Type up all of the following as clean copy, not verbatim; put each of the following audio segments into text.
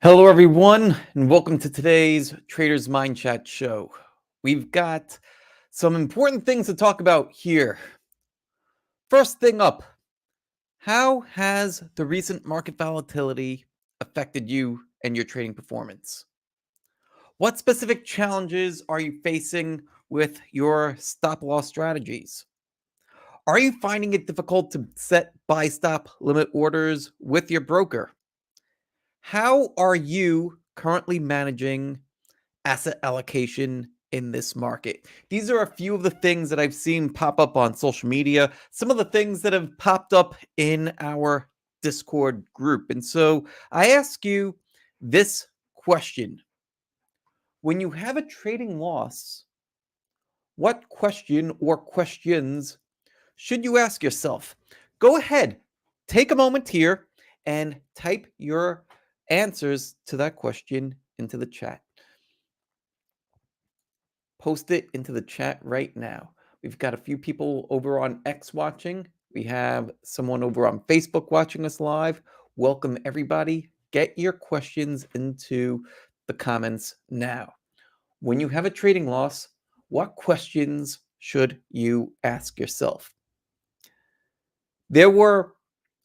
Hello, everyone, and welcome to today's Traders Mindchat show. We've got some important things to talk about here. First thing up, how has the recent market volatility affected you and your trading performance? What specific challenges are you facing with your stop loss strategies? Are you finding it difficult to set buy stop limit orders with your broker? How are you currently managing asset allocation in this market? These are a few of the things that I've seen pop up on social media, some of the things that have popped up in our Discord group. And so I ask you this question. When you have a trading loss, what question or questions should you ask yourself? Go ahead, take a moment here and type your answers to that question into the chat. Post it into the chat right now. We've got a few people over on X watching. We have someone over on Facebook watching us live. Welcome, everybody. Get your questions into the comments now. When you have a trading loss, what questions should you ask yourself? There were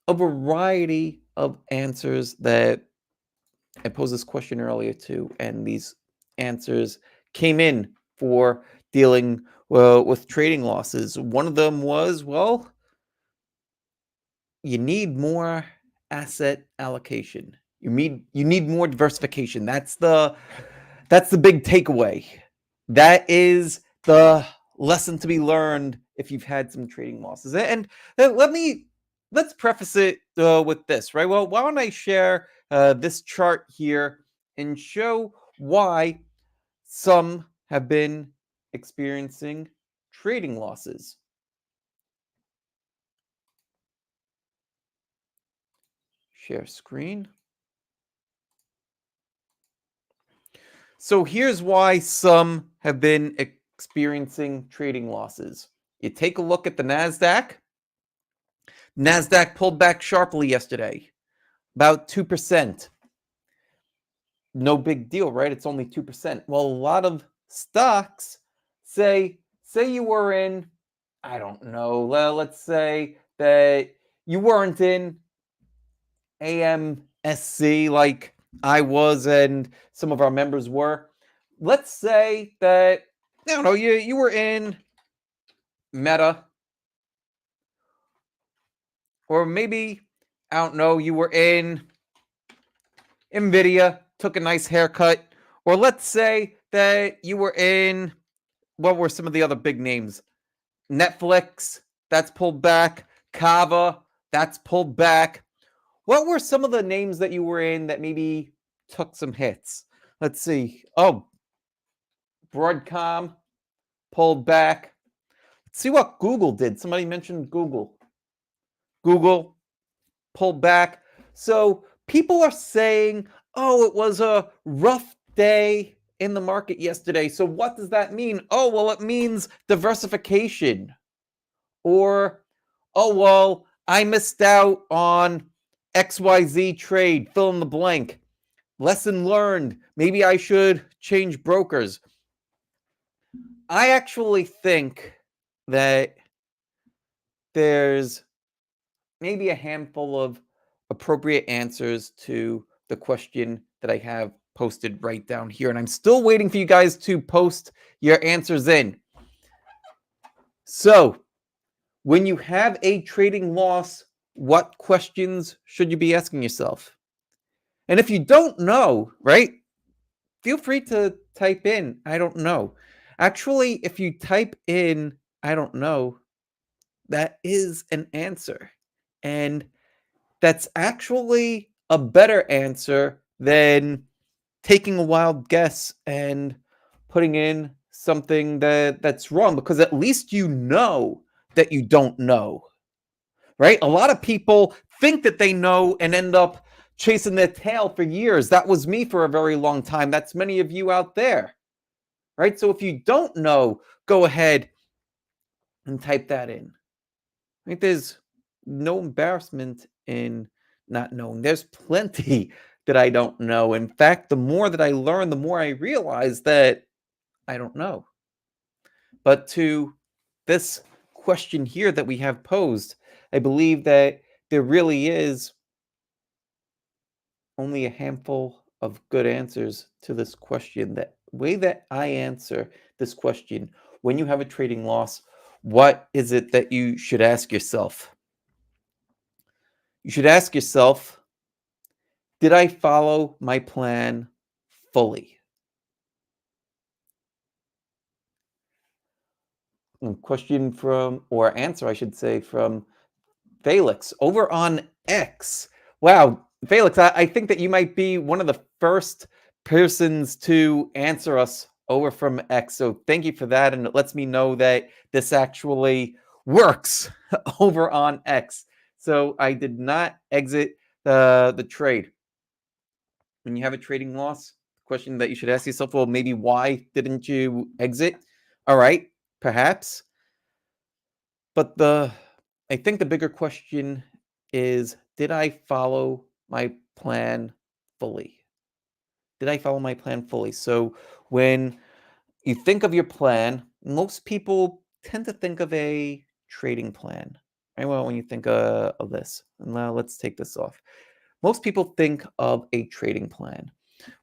a variety of answers that I posed this question earlier too, and these answers came in for dealing with trading losses. One of them was, well, you need more asset allocation. You need more diversification. That's the big takeaway. That is the lesson to be learned if you've had some trading losses. And let's preface it with this, right? Well, why don't I share this chart here and show why some have been experiencing trading losses. Share screen. So here's why some have been experiencing trading losses. You take a look at the NASDAQ. NASDAQ pulled back sharply yesterday, about 2%. No big deal, right? It's only 2%. Well, a lot of stocks say you were in, I don't know, let's say that you weren't in AMSC like I was and some of our members were. Let's say that, I don't know, you were in Meta, or maybe, I don't know, you were in Nvidia, took a nice haircut, or let's say that you were in, what were some of the other big names? Netflix, that's pulled back. Kava, that's pulled back. What were some of the names that you were in that maybe took some hits? Let's see. Oh, Broadcom pulled back. Let's see what Google did. Somebody mentioned Google. Google pulled back. So people are saying, oh, it was a rough day in the market yesterday. So what does that mean? Oh, well, it means diversification. Or, oh, well, I missed out on XYZ trade, fill in the blank. Lesson learned. Maybe I should change brokers. I actually think that there's maybe a handful of appropriate answers to the question that I have posted right down here. And I'm still waiting for you guys to post your answers in. So, when you have a trading loss, what questions should you be asking yourself? And if you don't know, right, feel free to type in, I don't know. Actually, if you type in, I don't know, that is an answer. And that's actually a better answer than taking a wild guess and putting in something that's wrong, because at least you know that you don't know, right? A lot of people think that they know and end up chasing their tail for years. That was me for a very long time. That's many of you out there, right? So if you don't know, go ahead and type that in. Right? There's no embarrassment in not knowing. There's plenty that I don't know. In fact, the more that I learn, the more I realize that I don't know. But to this question here that we have posed, I believe that there really is only a handful of good answers to this question. That way that I answer this question, when you have a trading loss, what is it that you should ask yourself? You should ask yourself, did I follow my plan fully? Question from, or answer, I should say, from Felix over on X. Wow, Felix, I think that you might be one of the first persons to answer us over from X. So thank you for that. And it lets me know that this actually works over on X. So I did not exit the trade. When you have a trading loss, the question that you should ask yourself, well, maybe why didn't you exit? All right, perhaps. But I think the bigger question is, did I follow my plan fully? Did I follow my plan fully? So when you think of your plan, most people tend to think of a trading plan. Right? Well, when you think of this, now let's take this off. Most people think of a trading plan.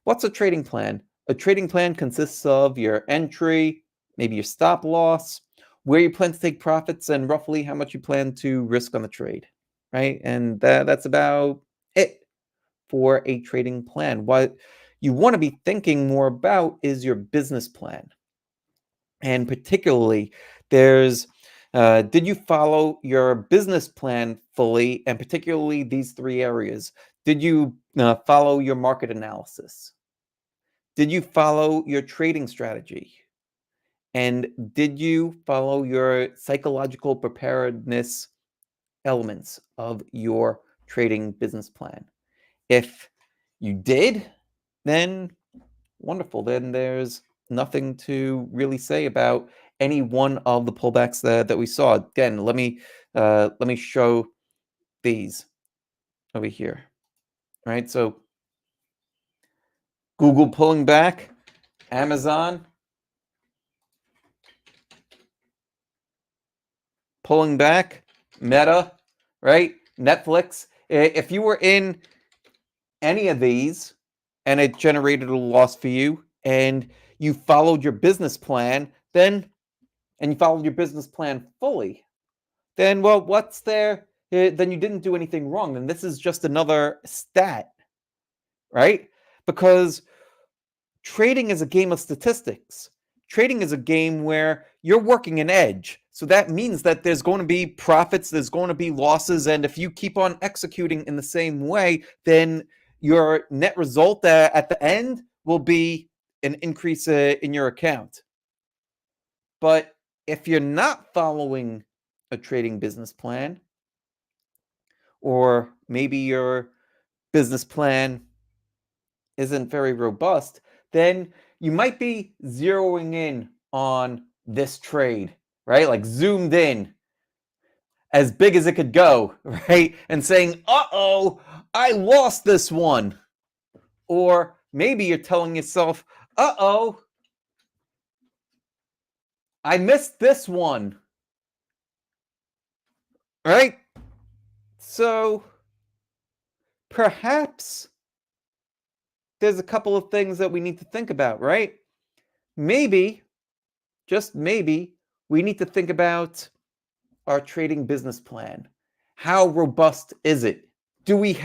What's a trading plan? A trading plan consists of your entry, maybe your stop loss, where you plan to take profits, and roughly how much you plan to risk on the trade, right? And that's about it for a trading plan. What you want to be thinking more about is your business plan. And particularly, there's did you follow your business plan fully? And particularly these three areas. Did you follow your market analysis? Did you follow your trading strategy? And did you follow your psychological preparedness elements of your trading business plan? If you did, then wonderful. Then there's nothing to really say about any one of the pullbacks that we saw. Again, let me show these over here. Right. So Google pulling back, Amazon pulling back, Meta, right? Netflix. If you were in any of these and it generated a loss for you and you followed your business plan, then and you followed your business plan fully, then well, what's there? Then you didn't do anything wrong. Then this is just another stat, right? Because trading is a game of statistics. Trading is a game where you're working an edge. So that means that there's going to be profits, there's going to be losses. And if you keep on executing in the same way, then your net result at the end will be an increase in your account. But if you're not following a trading business plan, or maybe your business plan isn't very robust, then you might be zeroing in on this trade, right? Like zoomed in as big as it could go, right? And saying, uh-oh, I lost this one. Or maybe you're telling yourself, uh-oh, I missed this one, right? So perhaps there's a couple of things that we need to think about, right? Maybe, just maybe, we need to think about our trading business plan. How robust is it? Do we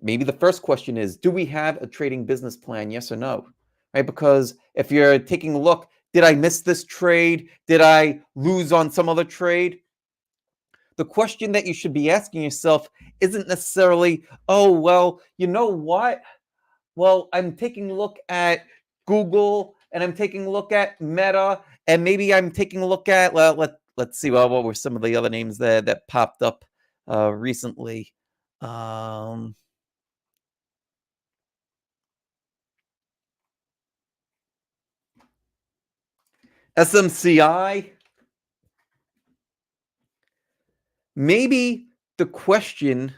maybe the first question is, do we have a trading business plan? Yes or no? Right? Because if you're taking a look, did I miss this trade? Did I lose on some other trade? The question that you should be asking yourself isn't necessarily, oh, well, you know what? Well, I'm taking a look at Google and I'm taking a look at Meta and maybe I'm taking a look at, well, let's see, well, what were some of the other names that popped up recently? Um, SMCI, maybe the question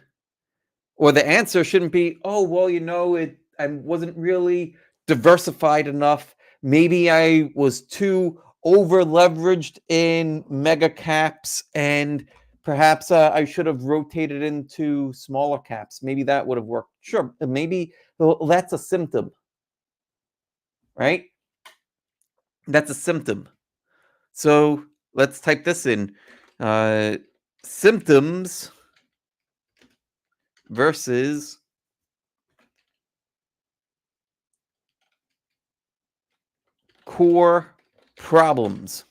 or the answer shouldn't be, oh, well, I wasn't really diversified enough. Maybe I was too over leveraged in mega caps and perhaps I should have rotated into smaller caps. Maybe that would have worked. Sure. Maybe that's a symptom, right? That's a symptom. So let's type this in. Uh, Symptoms versus core problems.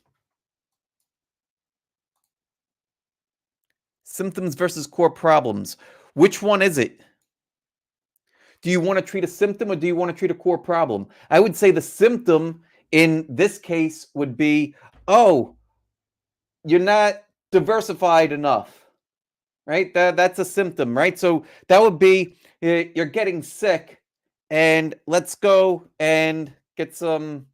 Symptoms versus core problems. Which one is it? Do you want to treat a symptom or do you want to treat a core problem? I would say the symptom in this case would be, oh, you're not diversified enough, right? That's a symptom, right? So that would be you're getting sick and let's go and get some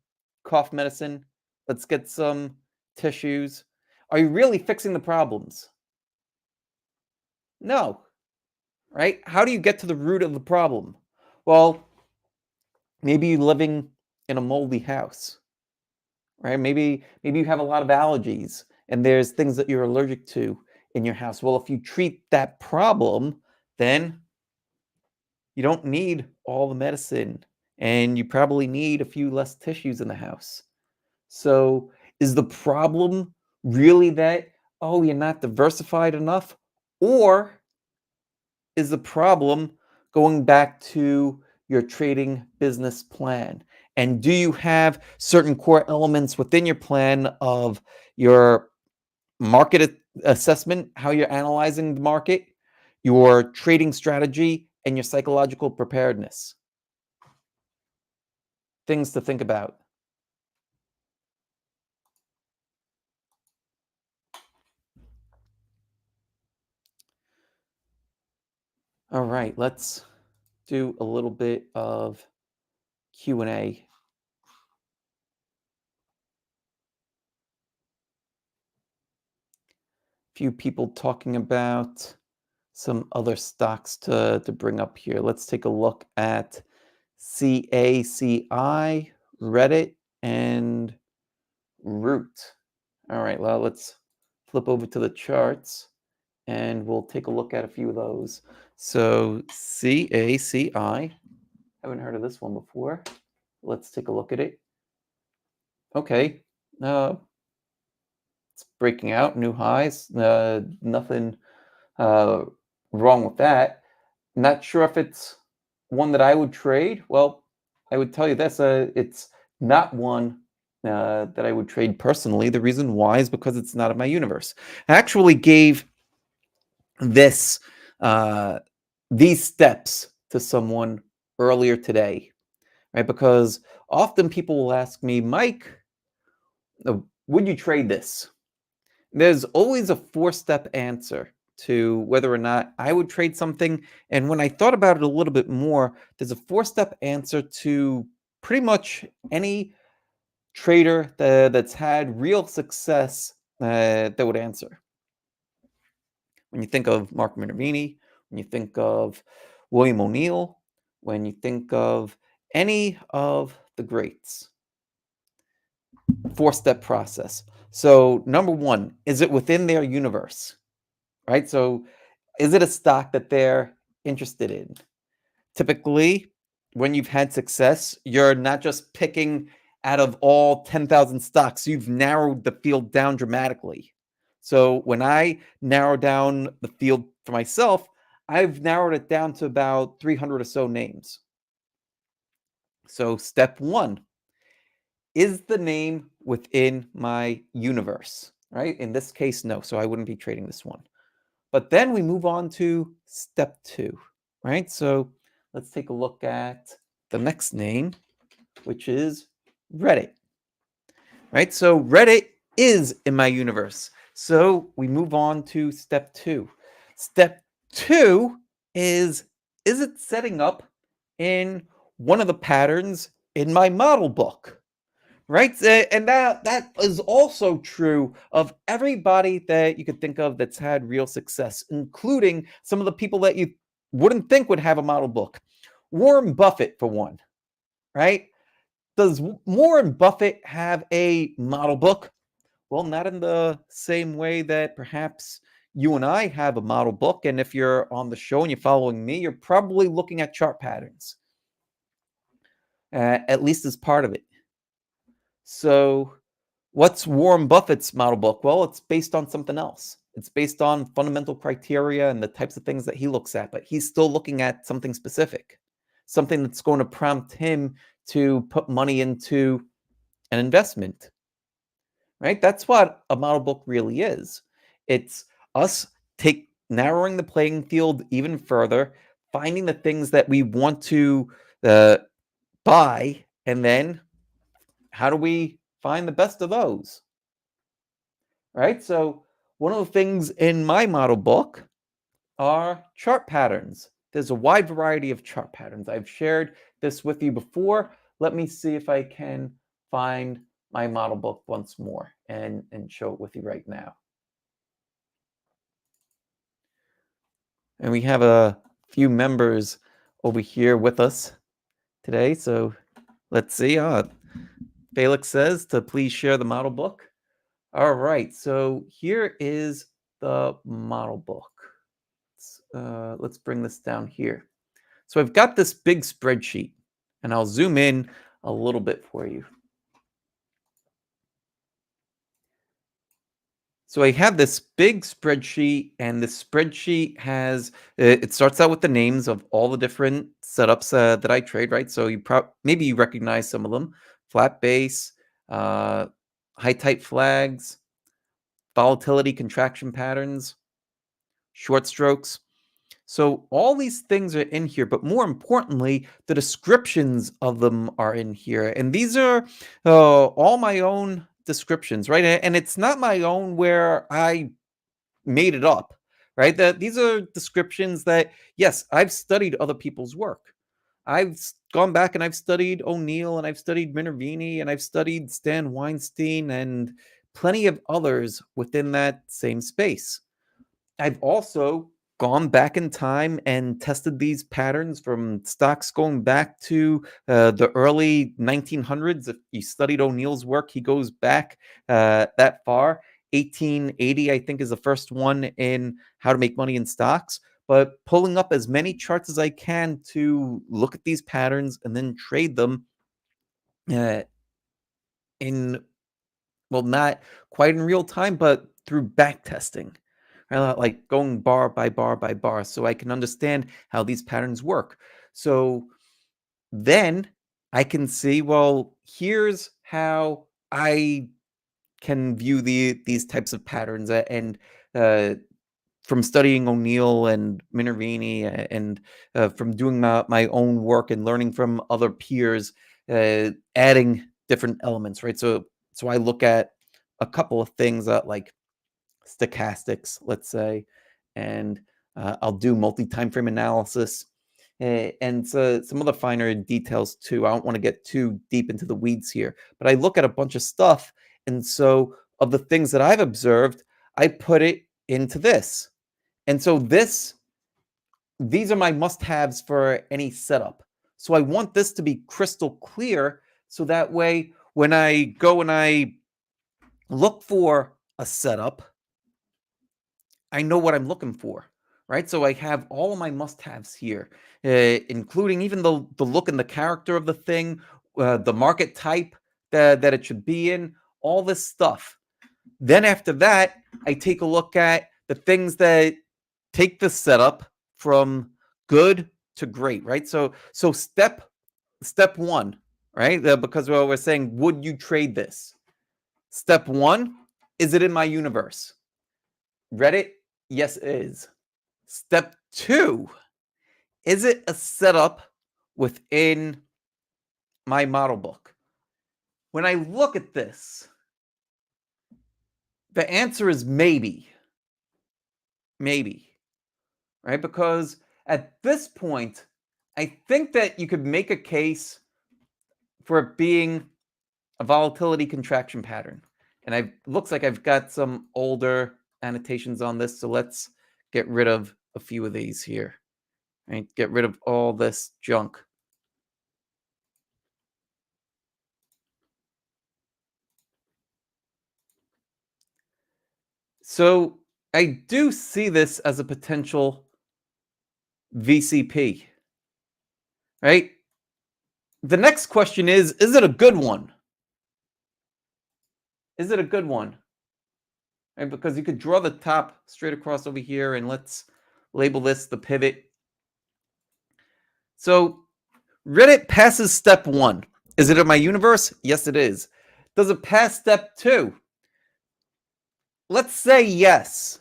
cough medicine. Let's get some tissues. Are you really fixing the problems? No, right? How do you get to the root of the problem? Well, maybe you're living in a moldy house, right? Maybe you have a lot of allergies and there's things that you're allergic to in your house. Well, if you treat that problem, then you don't need all the medicine and you probably need a few less tissues in the house. So, is the problem really that, oh, you're not diversified enough? Or is the problem going back to your trading business plan? And do you have certain core elements within your plan of your market assessment, how you're analyzing the market, your trading strategy, and your psychological preparedness? Things to think about. All right, let's do a little bit of Q&A. Few people talking about some other stocks to bring up here. Let's take a look at CACI, Reddit, and Root. All right, well, let's flip over to the charts and we'll take a look at a few of those. So CACI, haven't heard of this one before. Let's take a look at it. Okay, it's breaking out new highs. Nothing uh, wrong with that. Not sure if it's one that I would trade. Well, I would tell you this: it's not one that I would trade personally. The reason why is because it's not in my universe. I actually gave this uh, these steps to someone earlier today, right? Because often people will ask me, Mike, would you trade this? There's always a four-step answer to whether or not I would trade something. And when I thought about it a little bit more, there's a four-step answer to pretty much any trader that's had real success that would answer. When you think of Mark Minervini, when you think of William O'Neill, when you think of any of the greats, four-step process. So, number one, is it within their universe? Right? So, is it a stock that they're interested in? Typically, when you've had success, you're not just picking out of all 10,000 stocks, you've narrowed the field down dramatically. So, when I narrow down the field for myself, I've narrowed it down to about 300 or so names. So, step one, is the name within my universe? Right? In this case, no. So, I wouldn't be trading this one. But then we move on to step two, right? So let's take a look at the next name, which is Reddit, right? So Reddit is in my universe. So we move on to step two. Step two is it setting up in one of the patterns in my model book, right? And that is also true of everybody that you could think of that's had real success, including some of the people that you wouldn't think would have a model book. Warren Buffett, for one, right? Does Warren Buffett have a model book? Well, not in the same way that perhaps you and I have a model book. And if you're on the show and you're following me, you're probably looking at chart patterns, at least as part of it. So, what's Warren Buffett's model book? Well, it's based on something else. It's based on fundamental criteria and the types of things that he looks at, but he's still looking at something specific, something that's going to prompt him to put money into an investment, right? That's what a model book really is. It's us take narrowing the playing field even further, finding the things that we want to uh, buy, and then how do we find the best of those, right? So one of the things in my model book are chart patterns. There's a wide variety of chart patterns. I've shared this with you before. Let me see if I can find my model book once more and show it with you right now. And we have a few members over here with us today. So let's see. Felix says to please share the model book. All right. So here is the model book. Let's bring this down here. So I've got this big spreadsheet, and I'll zoom in a little bit for you. So I have this big spreadsheet, and this spreadsheet has it starts out with the names of all the different setups that I trade, right? So maybe you recognize some of them: flat base, uh, high tight flags, volatility contraction patterns, short strokes. So all these things are in here, but more importantly, the descriptions of them are in here. And these are all my own descriptions, right? And it's not my own where I made it up, right? That these are descriptions that, yes, I've studied other people's work. Gone back and I've studied O'Neill and I've studied Minervini and I've studied Stan Weinstein and plenty of others within that same space. I've also gone back in time and tested these patterns from stocks going back to the early 1900s. If you studied O'Neill's work, he goes back that far. 1880, I think, is the first one in How to Make Money in Stocks. But pulling up as many charts as I can to look at these patterns and then trade them uh, in, well, not quite in real time, but through back testing. Like going bar by bar by bar so I can understand how these patterns work. So then I can see, well, here's how I can view these types of patterns and uh, from studying O'Neill and Minervini and from doing my own work and learning from other peers, adding different elements, right? So I look at a couple of things like stochastics, let's say, and I'll do multi-time frame analysis and so some other finer details too. I don't want to get too deep into the weeds here, but I look at a bunch of stuff, and so of the things that I've observed, I put it into this, and so these are my must-haves for any setup. So I want this to be crystal clear, so that way when I go and I look for a setup, I know what I'm looking for, right? So I have all of my must-haves here, including even the look and the character of the thing, the market type that it should be in, all this stuff. Then after that, I take a look at the things that take the setup from good to great, right? So step one, right? Because we're saying, would you trade this? Step one, is it in my universe? Reddit, yes, it is. Step two, is it a setup within my model book? When I look at this, the answer is maybe. Maybe, right? Because at this point, I think that you could make a case for it being a volatility contraction pattern. And looks like I've got some older annotations on this, so let's get rid of a few of these here. Right? Get rid of all this junk. So I do see this as a potential VCP, right? The next question is it a good one? Is it a good one? Right? Because you could draw the top straight across over here, and let's label this the pivot. So Reddit passes step 1. Is it in my universe? Yes, it is. Does it pass step 2? Let's say yes,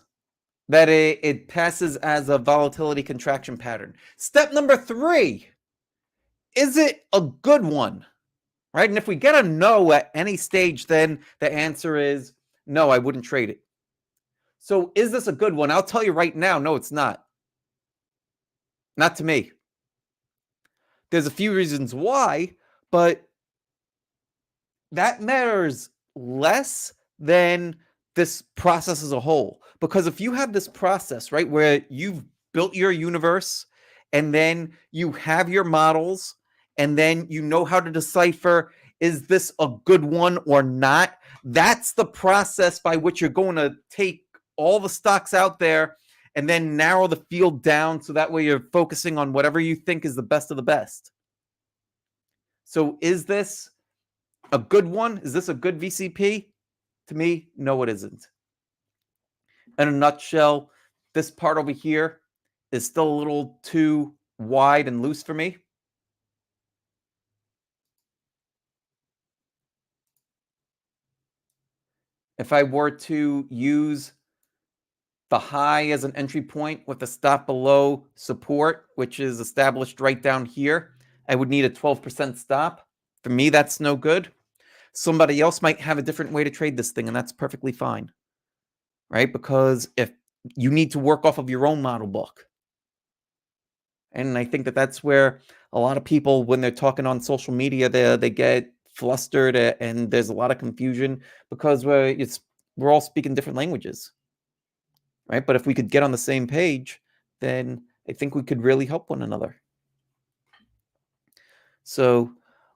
that it passes as a volatility contraction pattern. Step number 3, is it a good one? Right? And if we get a no at any stage, then the answer is no, I wouldn't trade it. So is this a good one? I'll tell you right now, no, it's not. Not to me. There's a few reasons why, but that matters less than this process as a whole. Because if you have this process, right, where you've built your universe and then you have your models and then you know how to decipher, is this a good one or not? That's the process by which you're going to take all the stocks out there and then narrow the field down so that way you're focusing on whatever you think is the best of the best. So is this a good one? Is this a good VCP? To me, no, it isn't. In a nutshell, this part over here is still a little too wide and loose for me. If I were to use the high as an entry point with a stop below support, which is established right down here, I would need a 12% stop. For me, that's no good. Somebody else might have a different way to trade this thing, and that's perfectly fine, right? Because if you need to work off of your own model book. And I think that that's where a lot of people, when they're talking on social media, they get flustered and there's a lot of confusion because we're all speaking different languages, right? But if we could get on the same page, then I think we could really help one another. So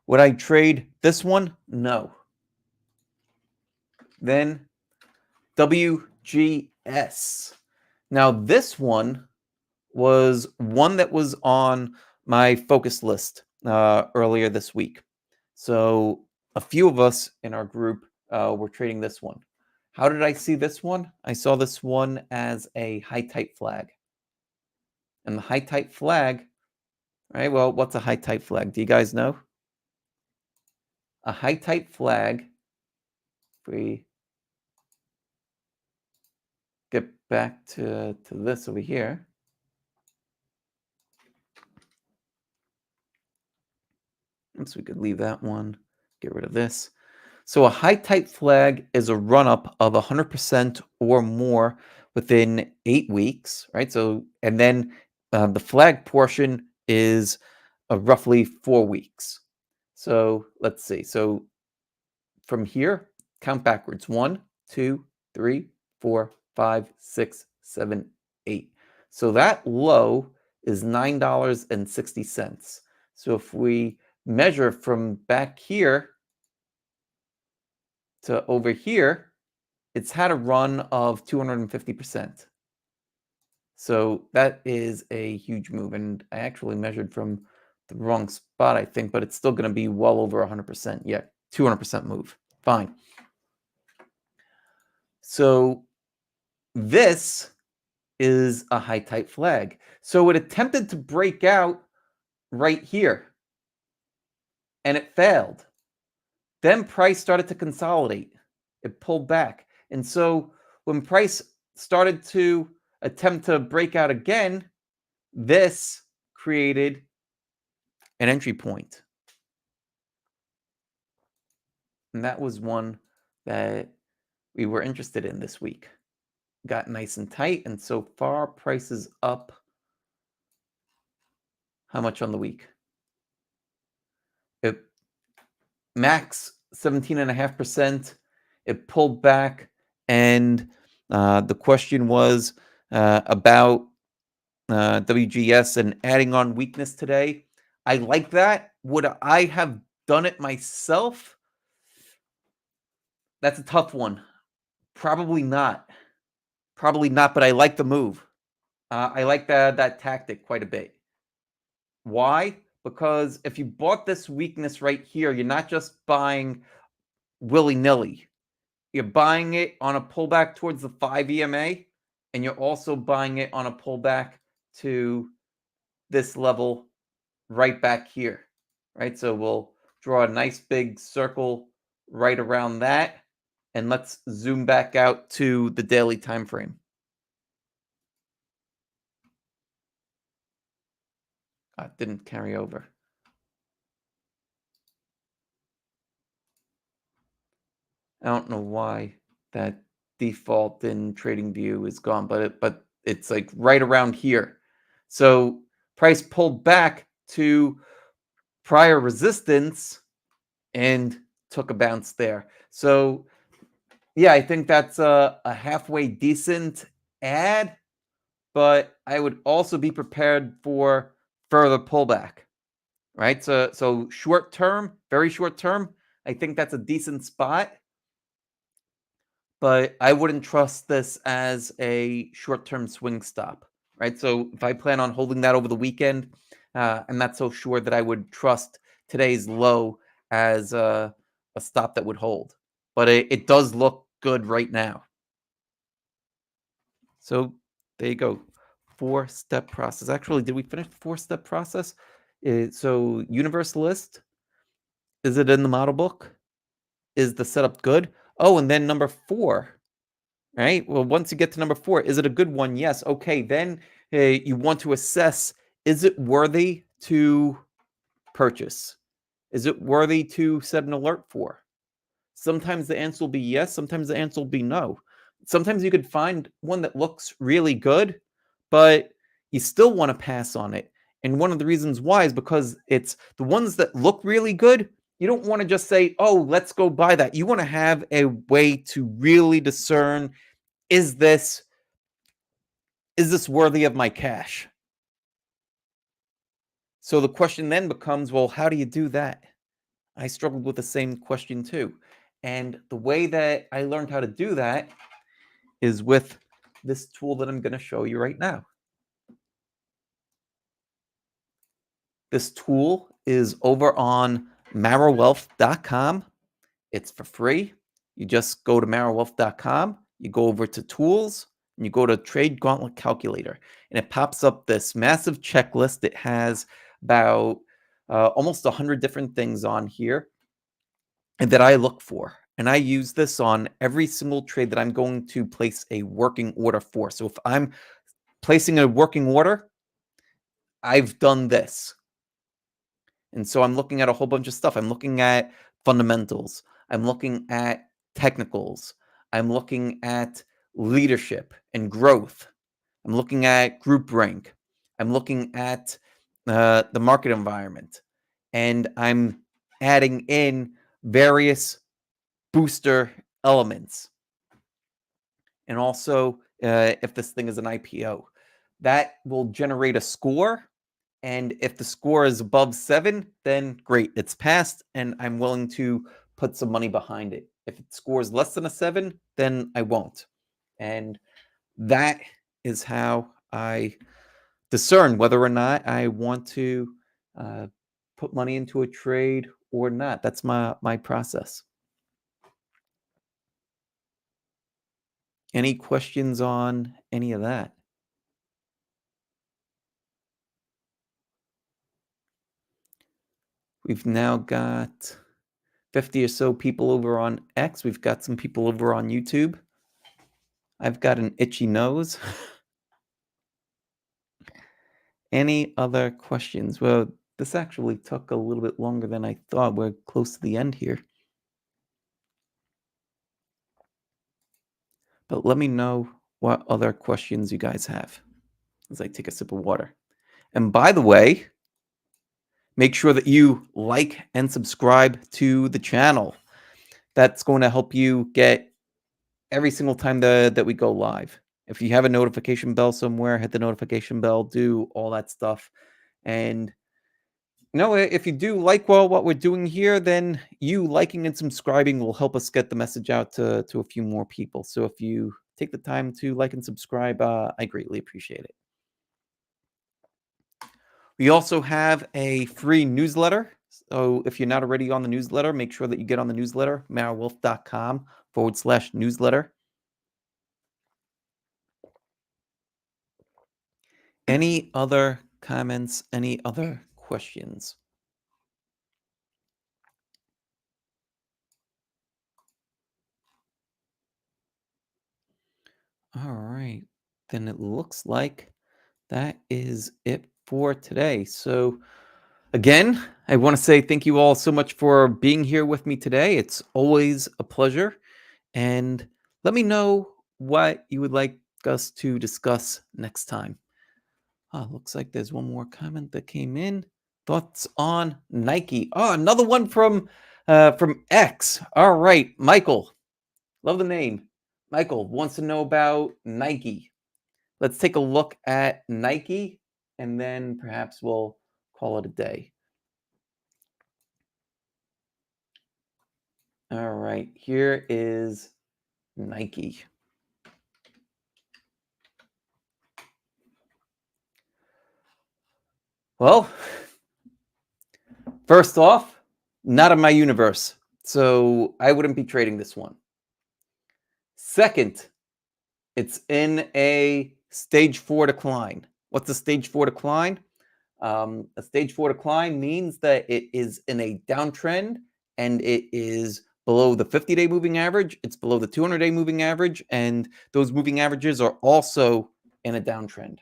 would I trade this one? No. Then WGS. Now this one was one that was on my focus list earlier this week. So a few of us in our group were trading this one. How did I see this one? I saw this one as a high type flag. And the high type flag, right? Well, what's a high type flag? Do you guys know? A high type flag, if we get back to this over here. Oops, we could leave that one, get rid of this. So a high type flag is a run up of 100% or more within 8 weeks, right? So, and then the flag portion is roughly 4 weeks. So let's see. So from here, count backwards: 1, 2, 3, 4, 5, 6, 7, 8. So that low is $9.60. So if we measure from back here to over here, it's had a run of 250%. So that is a huge move. And I actually measured from the wrong spot, I think, but it's still going to be well over 100%. Yeah, 200% move. Fine. So this is a high type flag. So it attempted to break out right here, and it failed. Then price started to consolidate. It pulled back. And so when price started to attempt to break out again, this created an entry point. And that was one that we were interested in this week. Got nice and tight, and so far price is up. How much on the week? It max 17.5%. It pulled back, and the question was about WGS and adding on weakness today. I like that. Would I have done it myself? That's a tough one. Probably not. Probably not, but I like the move. I like that tactic quite a bit. Why? Because if you bought this weakness right here, you're not just buying willy-nilly. You're buying it on a pullback towards the 5 EMA, and you're also buying it on a pullback to this level right back here, right? So we'll draw a nice big circle right around that, and let's zoom back out to the daily time frame. Didn't carry over. I don't know why that default in TradingView is gone, but it's like right around here. So price pulled back to prior resistance and took a bounce there. So yeah, I think that's a halfway decent add, but I would also be prepared for further pullback, right? So short term, very short term, I think that's a decent spot, but I wouldn't trust this as a short term swing stop, right? So if I plan on holding that over the weekend, I'm not so sure that I would trust today's low as a stop that would hold, but it does look good right now. So there you go. 4-step process. Actually, did we finish the 4-step process? So universalist, is it in the model book? Is the setup good? Oh, and then number 4, right? Well, once you get to number 4, is it a good one? Yes. Okay, then you want to assess, is it worthy to purchase? Is it worthy to set an alert for? Sometimes the answer will be yes, sometimes the answer will be no. Sometimes you could find one that looks really good, but you still want to pass on it. And one of the reasons why is because it's the ones that look really good. You don't want to just say, oh, let's go buy that. You want to have a way to really discern, is this worthy of my cash? So the question then becomes, well, how do you do that? I struggled with the same question too. And the way that I learned how to do that is with this tool that I'm going to show you right now. This tool is over on marrowwealth.com. It's for free. You just go to marrowwealth.com, you go over to tools, and you go to Trade Gauntlet Calculator. And it pops up this massive checklist. It has about almost 100 different things on here and that I look for. And I use this on every single trade that I'm going to place a working order for. So if I'm placing a working order, I've done this. And so I'm looking at a whole bunch of stuff. I'm looking at fundamentals. I'm looking at technicals. I'm looking at leadership and growth. I'm looking at group rank. I'm looking at the market environment. And I'm adding in various booster elements. And also, if this thing is an IPO, that will generate a score. And if the score is above 7, then great, it's passed, and I'm willing to put some money behind it. If it scores less than a 7, then I won't. And that is how I discern whether or not I want to put money into a trade or not. That's my process. Any questions on any of that? We've now got 50 or so people over on X. We've got some people over on YouTube. I've got an itchy nose. Any other questions? Well, this actually took a little bit longer than I thought. We're close to the end here. But let me know what other questions you guys have as I take a sip of water. And by the way, make sure that you like and subscribe to the channel. That's going to help you get every single time that we go live. If you have a notification bell somewhere, hit the notification bell, do all that stuff. And if you do like what we're doing here, then you liking and subscribing will help us get the message out to a few more people. So if you take the time to like and subscribe, I greatly appreciate it. We also have a free newsletter. So if you're not already on the newsletter, make sure that you get on the newsletter, marwolf.com/newsletter. Any other comments? Any other questions? All right. Then it looks like that is it for today. So, again, I want to say thank you all so much for being here with me today. It's always a pleasure. And let me know what you would like us to discuss next time. Looks like there's one more comment that came in. Thoughts on Nike? Oh, another one from X. All right, Michael. Love the name. Michael wants to know about Nike. Let's take a look at Nike, and then perhaps we'll call it a day. All right, here is Nike. Well, first off, not in my universe, so I wouldn't be trading this one. Second, it's in a stage 4 decline. What's a stage 4 decline? A stage 4 decline means that it is in a downtrend and it is below the 50-day moving average. It's below the 200-day moving average, and those moving averages are also in a downtrend.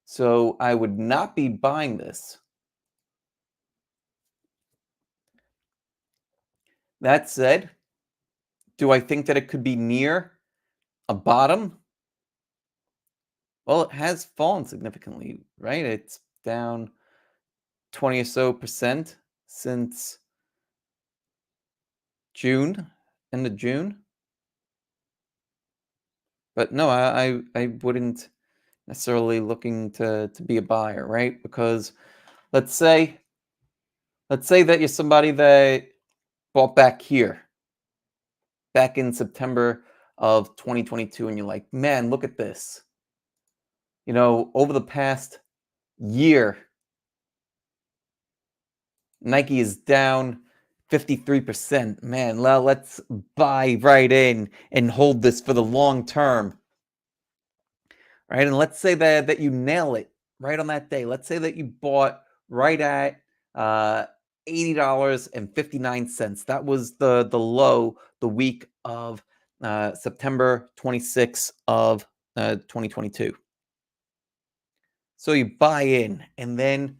So I would not be buying this. That said, do I think that it could be near a bottom? Well, it has fallen significantly, right? It's down 20 or so percent since June, end of June. But no, I wouldn't necessarily looking to be a buyer, right? Because let's say that you're somebody that bought back here, back in September of 2022, and you're like, man, look at this. Over the past year, Nike is down 53%. Man, let's buy right in and hold this for the long term. Right? And let's say that you nail it right on that day. Let's say that you bought right at $80.59. That was the low the week of September 26th of 2022. So you buy in, and then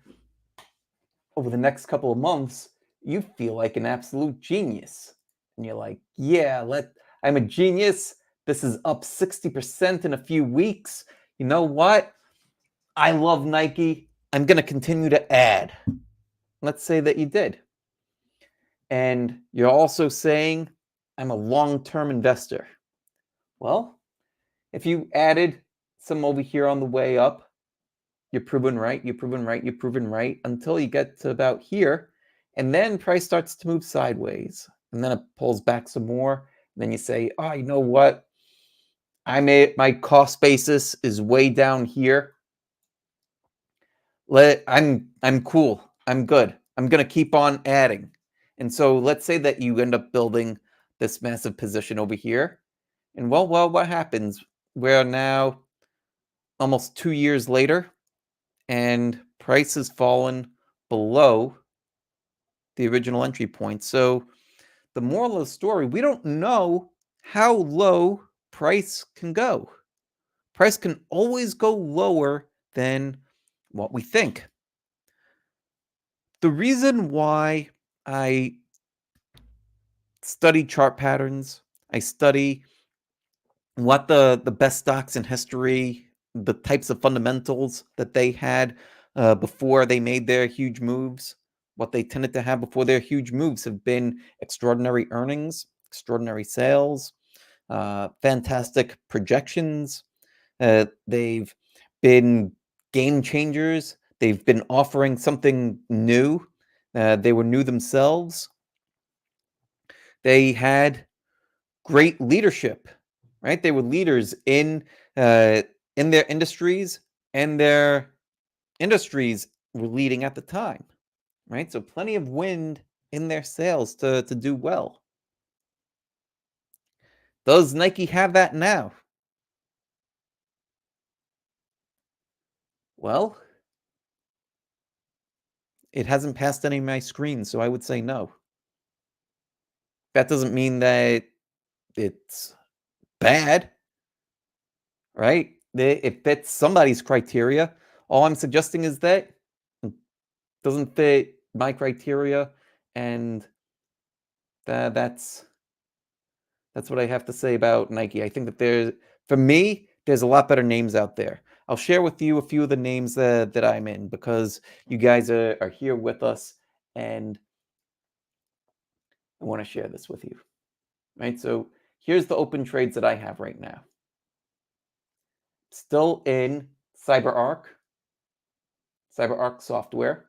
over the next couple of months, you feel like an absolute genius. And you're like, yeah, I'm a genius. This is up 60% in a few weeks. You know what? I love Nike. I'm going to continue to add. Let's say that you did. And you're also saying, I'm a long-term investor. Well, if you added some over here on the way up, you're proven right, you're proven right, you're proven right until you get to about here. And then price starts to move sideways. And then it pulls back some more. And then you say, oh, you know what? My cost basis is way down here. I'm cool. I'm good. I'm gonna keep on adding. And so let's say that you end up building this massive position over here. And well, what happens? We're now almost 2 years later, and price has fallen below the original entry point. So the moral of the story, we don't know how low price can go. Price can always go lower than what we think. The reason why I study chart patterns, I study what the best stocks in history, the types of fundamentals that they had before they made their huge moves. what they tended to have before their huge moves have been extraordinary earnings, extraordinary sales, fantastic projections. They've been game changers. They've been offering something new. They were new themselves. They had great leadership, right? They were leaders in their industries, and their industries were leading at the time, right? So plenty of wind in their sails to do well. Does Nike have that now? Well, it hasn't passed any of my screens, so I would say no. That doesn't mean that it's bad, right? It fits somebody's criteria. All I'm suggesting is that it doesn't fit my criteria, and that's what I have to say about Nike. I think that for me, there's a lot better names out there. I'll share with you a few of the names that I'm in, because you guys are here with us, and I want to share this with you. Right? So here's the open trades that I have right now. Still in CyberArk software.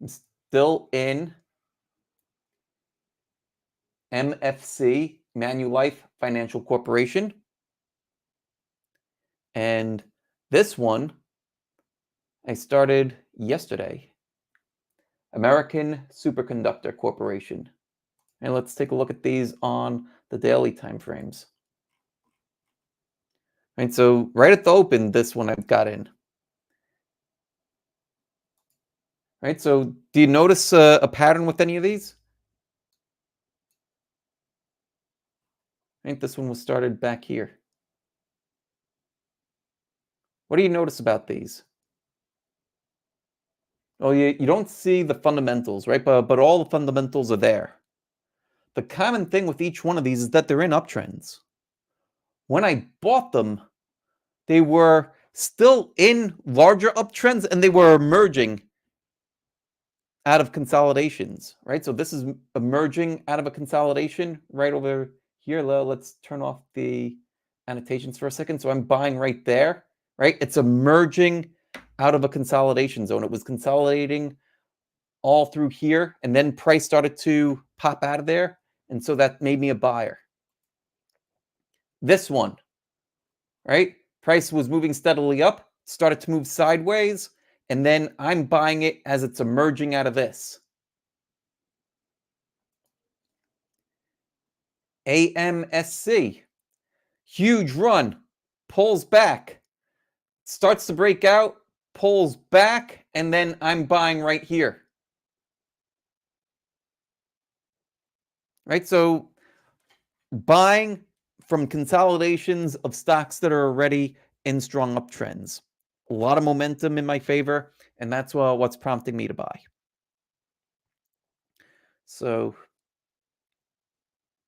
I'm still in MFC, Manulife Financial Corporation. And this one I started yesterday, American Superconductor Corporation. And let's take a look at these on the daily time frames. Right, so right at the open, this one I've got in. Right, so do you notice a pattern with any of these? Right, this one was started back here. What do you notice about these? Oh, you don't see the fundamentals, right? But all the fundamentals are there. The common thing with each one of these is that they're in uptrends. When I bought them, they were still in larger uptrends, and they were emerging out of consolidations, right? So this is emerging out of a consolidation right over here. Let's turn off the annotations for a second. So I'm buying right there, right? It's emerging out of a consolidation zone. It was consolidating all through here, and then price started to pop out of there. And so that made me a buyer. This one, right? Price was moving steadily up, started to move sideways, and then I'm buying it as it's emerging out of this. AMSC, huge run, pulls back, starts to break out, pulls back, and then I'm buying right here. Right? So buying from consolidations of stocks that are already in strong uptrends. A lot of momentum in my favor, and that's what's prompting me to buy. So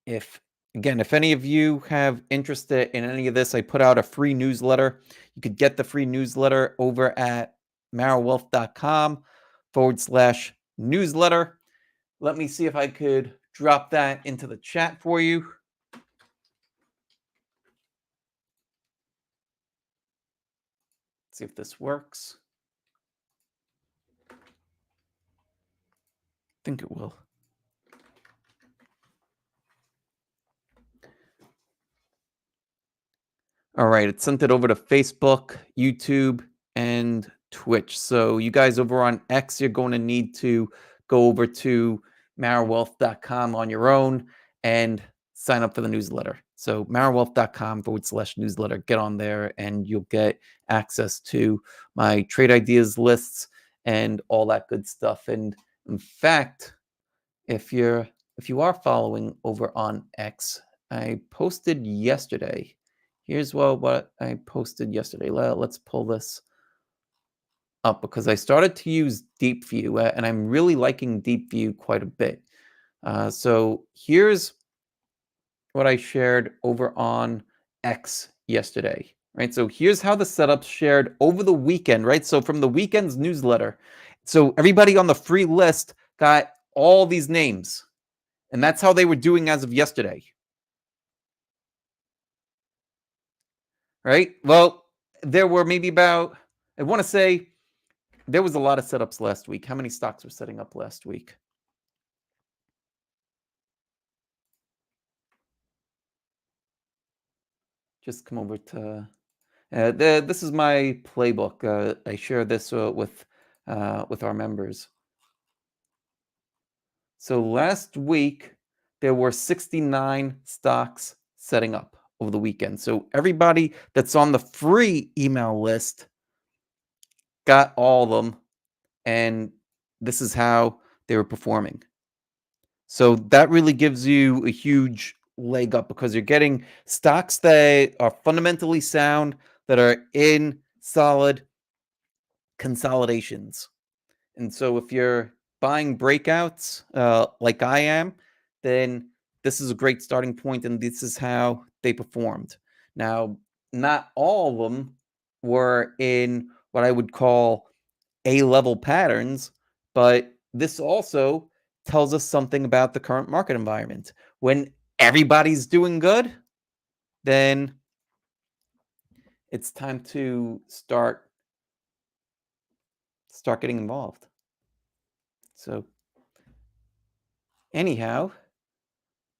if any of you have interest in any of this, I put out a free newsletter. You could get the free newsletter over at marrowwealth.com/newsletter. Let me see if I could drop that into the chat for you. See if this works. I think it will. All right, it sent it over to Facebook, YouTube, and Twitch. So you guys over on X, you're going to need to go over to marrowwealth.com on your own and sign up for the newsletter. So marrowwealth.com/newsletter. Get on there and you'll get access to my trade ideas lists and all that good stuff. And in fact, if you are following over on X, I posted yesterday. Here's what I posted yesterday. Let's pull this up, because I started to use Deep View, and I'm really liking Deep View quite a bit. So here's what I shared over on X yesterday, right? So here's how the setup's shared over the weekend, right? So from the weekend's newsletter, So everybody on the free list got all these names. And that's how they were doing as of yesterday. Right? Well, there were maybe about, I want to say, there was a lot of setups last week. How many stocks were setting up last week? Just come over to, this is my playbook. I share this with our members. So last week, there were 69 stocks setting up over the weekend. So everybody that's on the free email list got all of them, and this is how they were performing. So that really gives you a huge leg up because you're getting stocks that are fundamentally sound, that are in solid consolidations. And so if you're buying breakouts like I am, then this is a great starting point, and this is how they performed. Now, not all of them were in what I would call A-level patterns, but this also tells us something about the current market environment. When everybody's doing good, then it's time to start getting involved. So anyhow,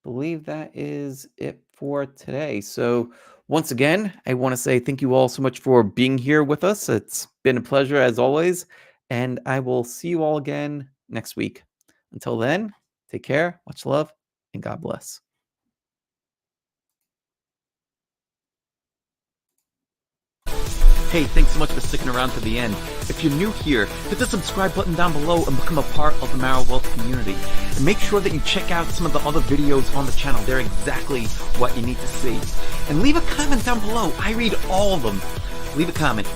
believe that is it for today. So once again, I want to say thank you all so much for being here with us. It's been a pleasure as always, and I will see you all again next week. Until then, take care, much love, and God bless. Hey, thanks so much for sticking around to the end. If you're new here, hit the subscribe button down below and become a part of the Mara Wealth community. And make sure that you check out some of the other videos on the channel. They're exactly what you need to see. And leave a comment down below. I read all of them. Leave a comment.